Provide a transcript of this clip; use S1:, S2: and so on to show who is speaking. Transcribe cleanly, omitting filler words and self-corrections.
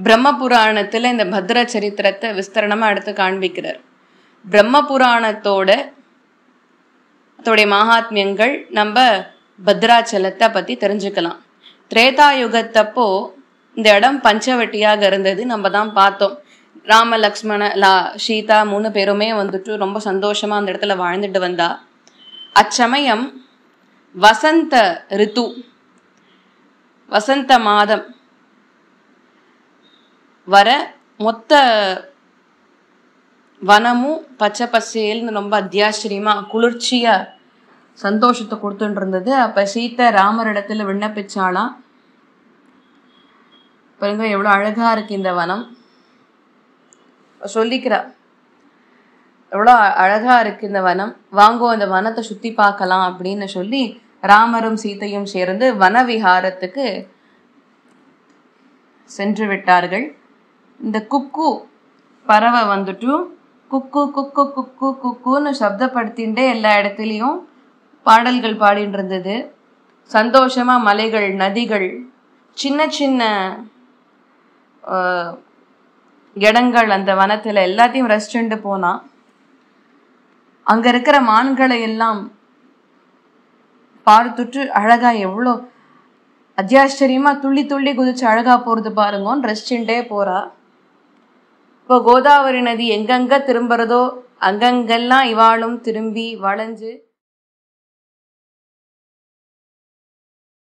S1: பிரம்ம புராணத்துல இந்த பத்ர சரித்திரத்தை விஸ்தரணமா எடுத்து காண்பிக்கிறார். பிரம்ம புராணத்தோட மகாத்மியங்கள் நம்ம பத்ராச்சலத்தை பத்தி தெரிஞ்சுக்கலாம். திரேதாயுகத்தப்போ இந்த இடம் பஞ்சவட்டியாக இருந்தது, நம்ம தான் பார்த்தோம். ராம லக்ஷ்மண சீதா 3 பேருமே வந்துட்டு ரொம்ப சந்தோஷமா அந்த இடத்துல வாழ்ந்துட்டு வந்தா. அச்சமயம் வசந்த ரித்து, வசந்த மாதம் வர மொத்த வனமும் பச்சை பசேல்னு ரொம்ப அத்தியாச்சரியமா குளிர்ச்சியா சந்தோஷத்தை கொடுத்துட்டு இருந்தது. அப்ப சீத்தை ராமரிடத்துல விண்ணப்பிச்சாலாம், பாருங்க எவ்வளவு அழகா இருக்கு இந்த வனம். சொல்லிக்கிறா, எவ்வளோ அழகா இருக்கு இந்த வனம், வாங்கோ அந்த வனத்தை சுத்தி பார்க்கலாம் அப்படின்னு சொல்லி ராமரும் சீத்தையும் சேர்ந்து வனவிஹாரத்துக்கு சென்று விட்டார்கள். இந்த குக்கு பறவை வந்துட்டு குக்கு குக்கு குக்கு குக்குன்னு சப்தப்படுத்தின்றே எல்லா இடத்துலையும் பாடல்கள் பாடிட்டு இருந்தது. சந்தோஷமா மலைகள், நதிகள், சின்ன சின்ன இடங்கள் அந்த வனத்துல எல்லாத்தையும் ரசிச்சுண்டு போனா. அங்க இருக்கிற மான்களை எல்லாம் பார்த்துட்டு அழகா எவ்வளோ அத்தியாச்சரியமா துள்ளி துள்ளி குதிச்சு அழகா போறது பாருங்கன்னு ரசிச்சுட்டே போறா. இப்போ கோதாவரி நதி எங்கெங்க திரும்புறதோ அங்கங்கெல்லாம் இவாளும் திரும்பி வளைஞ்சு